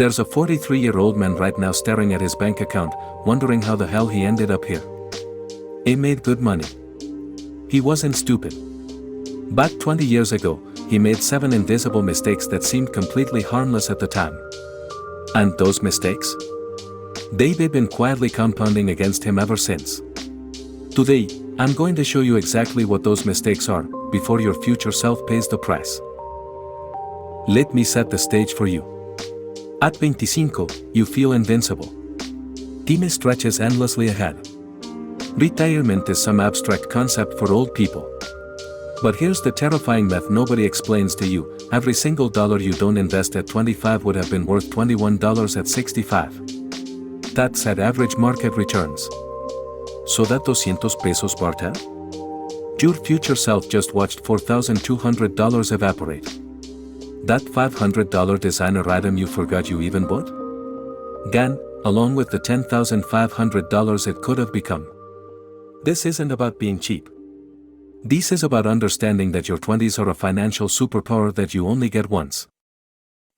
There's a 43-year-old man right now staring at his bank account, wondering how the hell he ended up here. He made good money. He wasn't stupid. Back 20 years ago, he made 7 invisible mistakes that seemed completely harmless at the time. And those mistakes? They've been quietly compounding against him ever since. Today, I'm going to show you exactly what those mistakes are, before your future self pays the price. Let me set the stage for you. At 25, you feel invincible. Time stretches endlessly ahead. Retirement is some abstract concept for old people. But here's the terrifying math nobody explains to you: every single dollar you don't invest at 25 would have been worth $21 at 65. That's at average market returns. So that 200 pesos barter? Your future self just watched $4,200 evaporate. That $500 designer item you forgot you even bought? Gone, along with the $10,500 it could have become. This isn't about being cheap. This is about understanding that your 20s are a financial superpower that you only get once.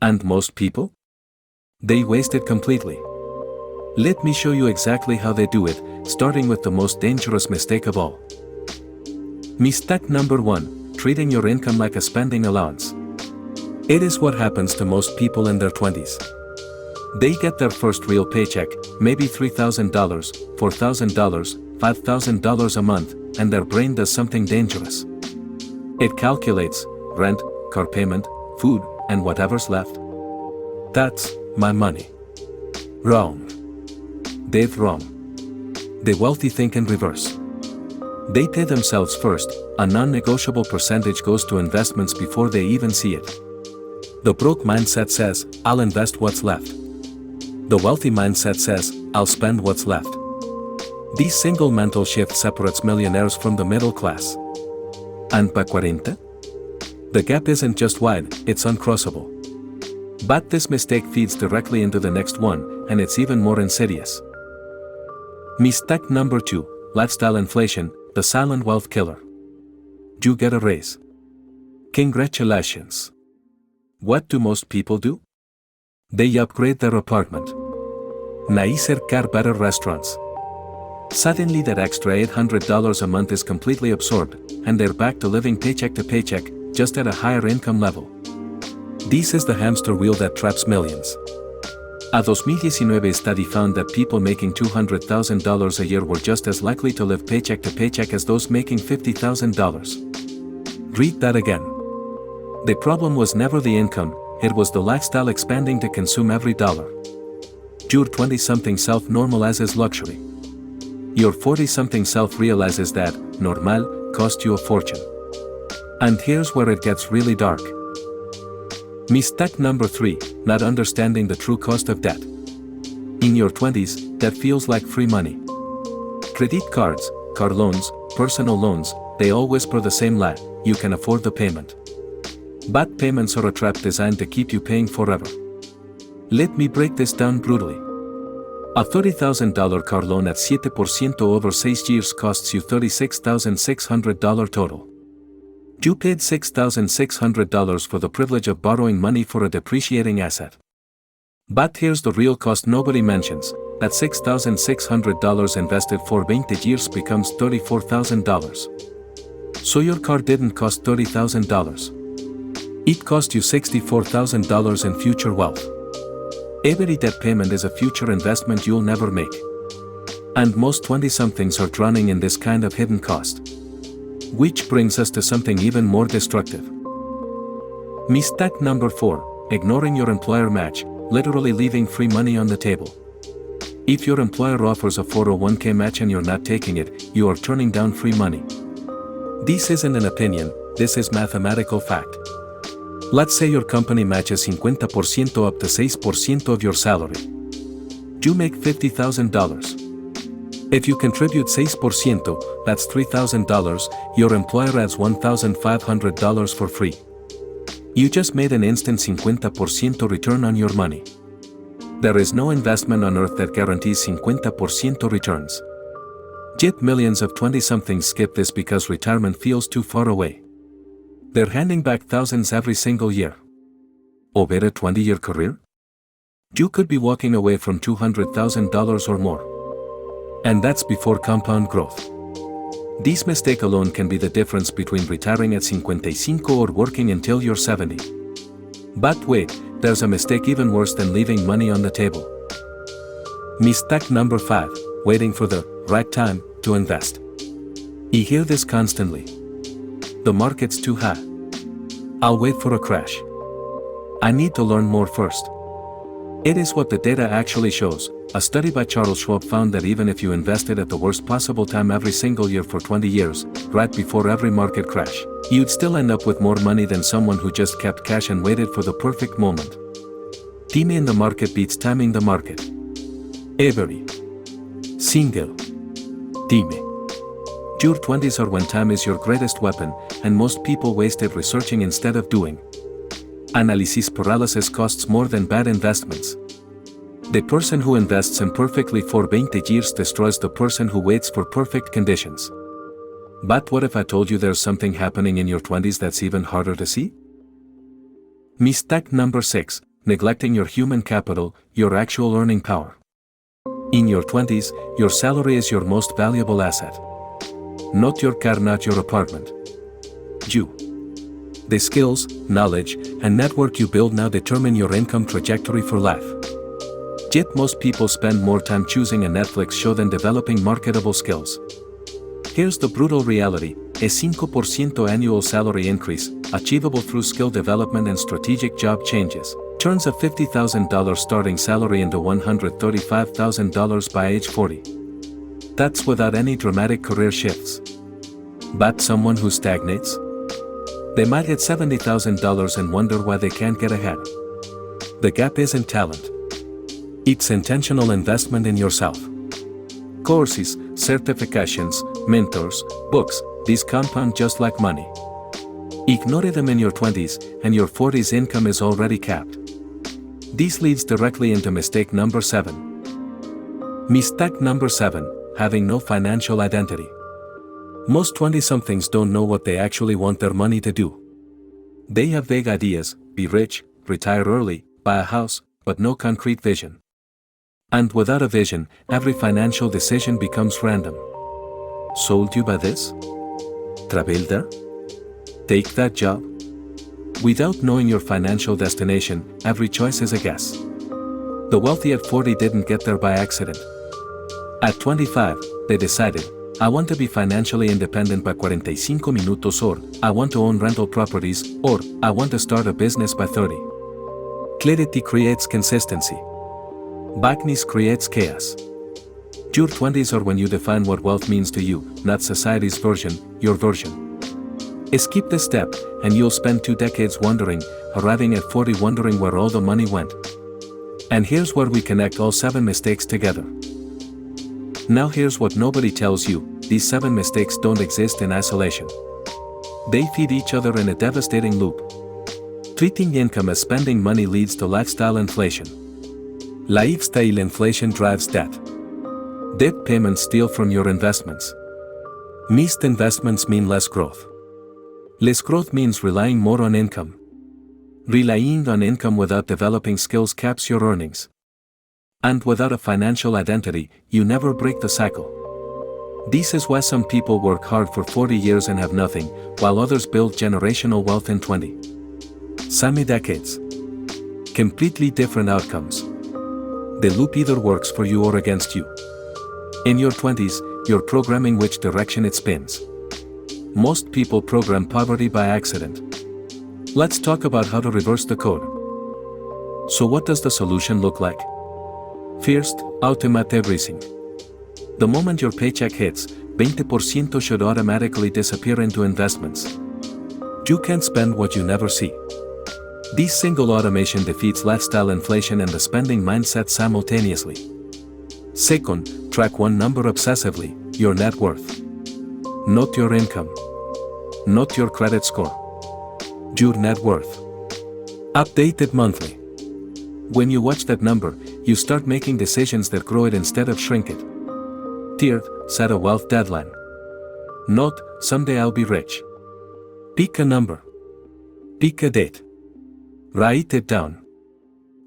And most people? They waste it completely. Let me show you exactly how they do it, starting with the most dangerous mistake of all. Mistake number 1, treating your income like a spending allowance. It is what happens to most people in their 20s. They get their first real paycheck, maybe $3,000, $4,000, $5,000 a month, and their brain does something dangerous. It calculates rent, car payment, food, and whatever's left. That's my money. Wrong. They're wrong. The wealthy think in reverse. They pay themselves first, a non-negotiable percentage goes to investments before they even see it. The broke mindset says, I'll invest what's left. The wealthy mindset says, I'll spend what's left. This single mental shift separates millionaires from the middle class. And pa 40? The gap isn't just wide, it's uncrossable. But this mistake feeds directly into the next one, and it's even more insidious. Mistake number 2, lifestyle inflation, the silent wealth killer. You get a raise. Congratulations. What do most people do? They upgrade their apartment. Nicer car, better restaurants. Suddenly that extra $800 a month is completely absorbed, and they're back to living paycheck to paycheck, just at a higher income level. This is the hamster wheel that traps millions. A 2019 study found that people making $200,000 a year were just as likely to live paycheck to paycheck as those making $50,000. Read that again. The problem was never the income, it was the lifestyle expanding to consume every dollar. Your 20-something self normalizes luxury. Your 40-something self realizes that normal cost you a fortune. And here's where it gets really dark. Mistake number 3, not understanding the true cost of debt. In your 20s, debt feels like free money. Credit cards, car loans, personal loans, they all whisper the same lie: you can afford the payment. But payments are a trap designed to keep you paying forever. Let me break this down brutally. A $30,000 car loan at 7% over 6 years costs you $36,600 total. You paid $6,600 for the privilege of borrowing money for a depreciating asset. But here's the real cost nobody mentions: that $6,600 invested for 20 years becomes $34,000. So your car didn't cost $30,000. It cost you $64,000 in future wealth. Every debt payment is a future investment you'll never make. And most 20-somethings are drowning in this kind of hidden cost. Which brings us to something even more destructive. Mistake number 4, ignoring your employer match, literally leaving free money on the table. If your employer offers a 401k match and you're not taking it, you are turning down free money. This isn't an opinion, this is mathematical fact. Let's say your company matches 50% up to 6% of your salary. You make $50,000. If you contribute 6%, that's $3,000, your employer adds $1,500 for free. You just made an instant 50% return on your money. There is no investment on earth that guarantees 50% returns. Yet millions of 20-somethings skip this because retirement feels too far away. They're handing back thousands every single year. Over a 20-year career? You could be walking away from $200,000 or more. And that's before compound growth. This mistake alone can be the difference between retiring at 55 or working until you're 70. But wait, there's a mistake even worse than leaving money on the table. Mistake number 5, waiting for the right time to invest. You hear this constantly. The market's too high. I'll wait for a crash. I need to learn more first. It is what the data actually shows. A study by Charles Schwab found that even if you invested at the worst possible time every single year for 20 years, right before every market crash, you'd still end up with more money than someone who just kept cash and waited for the perfect moment. Timing in the market beats timing the market. Every single time. Your 20s are when time is your greatest weapon, and most people waste it researching instead of doing. Analysis paralysis costs more than bad investments. The person who invests imperfectly for 20 years destroys the person who waits for perfect conditions. But what if I told you there's something happening in your 20s that's even harder to see? Mistake number 6, neglecting your human capital, your actual earning power. In your 20s, your salary is your most valuable asset. Not your car, not your apartment. You. The skills, knowledge, and network you build now determine your income trajectory for life. Yet most people spend more time choosing a Netflix show than developing marketable skills. Here's the brutal reality: a 5% annual salary increase, achievable through skill development and strategic job changes, turns a $50,000 starting salary into $135,000 by age 40. That's without any dramatic career shifts. But someone who stagnates? They might hit $70,000 and wonder why they can't get ahead. The gap isn't talent. It's intentional investment in yourself. Courses, certifications, mentors, books, these compound just like money. Ignore them in your 20s, and your 40s income is already capped. This leads directly into mistake number 7. Mistake number 7, having no financial identity. Most 20-somethings don't know what they actually want their money to do. They have vague ideas: be rich, retire early, buy a house, but no concrete vision. And without a vision, every financial decision becomes random. Sold you by this? Travel there? Take that job? Without knowing your financial destination, every choice is a guess. The wealthy at 40 didn't get there by accident. At 25, they decided, I want to be financially independent by 45 minutos, or I want to own rental properties, or I want to start a business by 30. Clarity creates consistency. Vagueness creates chaos. Your 20s are when you define what wealth means to you, not society's version, your version. Skip this step, and you'll spend 2 decades wondering, arriving at 40 wondering where all the money went. And here's where we connect all 7 mistakes together. Now here's what nobody tells you: these 7 mistakes don't exist in isolation. They feed each other in a devastating loop. Treating income as spending money leads to lifestyle inflation. Lifestyle inflation drives debt. Debt payments steal from your investments. Missed investments mean less growth. Less growth means relying more on income. Relying on income without developing skills caps your earnings. And without a financial identity, you never break the cycle. This is why some people work hard for 40 years and have nothing, while others build generational wealth in 20. Semi-decades. Completely different outcomes. The loop either works for you or against you. In your 20s, you're programming which direction it spins. Most people program poverty by accident. Let's talk about how to reverse the code. So what does the solution look like? First, automate everything. The moment your paycheck hits, 20% should automatically disappear into investments. You can't spend what you never see. This single automation defeats lifestyle inflation and the spending mindset simultaneously. Second, track one number obsessively: your net worth. Not your income. Not your credit score. Your net worth. Update it monthly. When you watch that number, you start making decisions that grow it instead of shrink it. Third, set a wealth deadline. Not, someday I'll be rich. Pick a number. Pick a date. Write it down.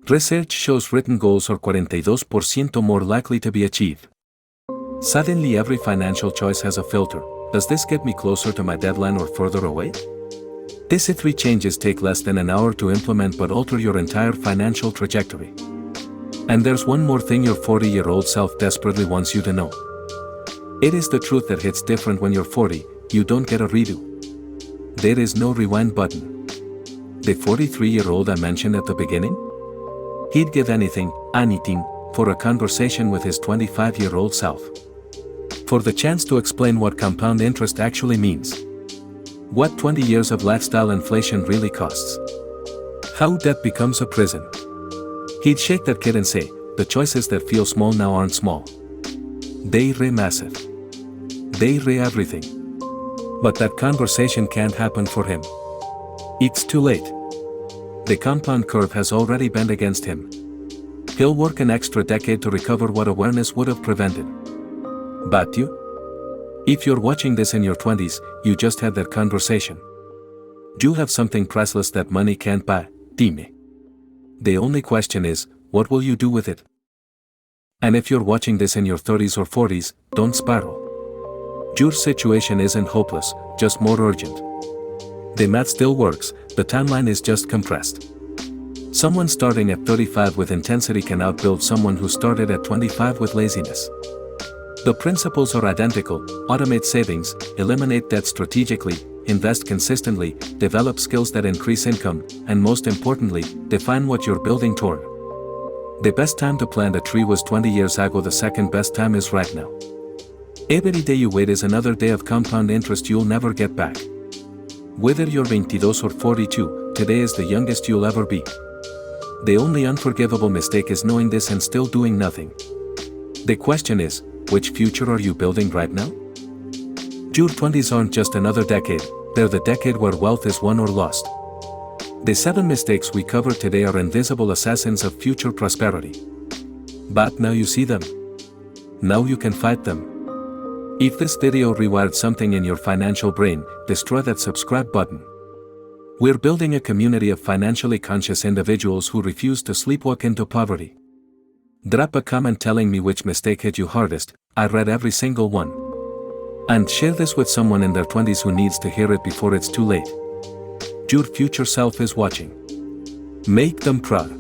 Research shows written goals are 42% more likely to be achieved. Suddenly every financial choice has a filter. Does this get me closer to my deadline or further away? These three changes take less than an hour to implement but alter your entire financial trajectory. And there's one more thing your 40-year-old self desperately wants you to know. It is the truth that hits different when you're 40, you don't get a redo. There is no rewind button. The 43-year-old I mentioned at the beginning? He'd give anything, for a conversation with his 25-year-old self. For the chance to explain what compound interest actually means. What 20 years of lifestyle inflation really costs. How debt becomes a prison. He'd shake that kid and say, the choices that feel small now aren't small. They're massive. They're everything. But that conversation can't happen for him. It's too late. The compound curve has already bent against him. He'll work an extra decade to recover what awareness would have prevented. But you? If you're watching this in your 20s, you just had that conversation. You have something priceless that money can't buy, dime. The only question is, what will you do with it? And if you're watching this in your 30s or 40s, don't spiral. Your situation isn't hopeless, just more urgent. The math still works, the timeline is just compressed. Someone starting at 35 with intensity can outbuild someone who started at 25 with laziness. The principles are identical: automate savings, eliminate debt strategically, invest consistently, develop skills that increase income, and most importantly, define what you're building toward. The best time to plant a tree was 20 years ago, the second best time is right now. Every day you wait is another day of compound interest you'll never get back. Whether you're 22 or 42, today is the youngest you'll ever be. The only unforgivable mistake is knowing this and still doing nothing. The question is, which future are you building right now? Your 20s aren't just another decade, they're the decade where wealth is won or lost. The 7 mistakes we cover today are invisible assassins of future prosperity. But now you see them. Now you can fight them. If this video rewired something in your financial brain, destroy that subscribe button. We're building a community of financially conscious individuals who refuse to sleepwalk into poverty. Drop a comment telling me which mistake hit you hardest. I read every single one. And share this with someone in their 20s who needs to hear it before it's too late. Your future self is watching. Make them proud.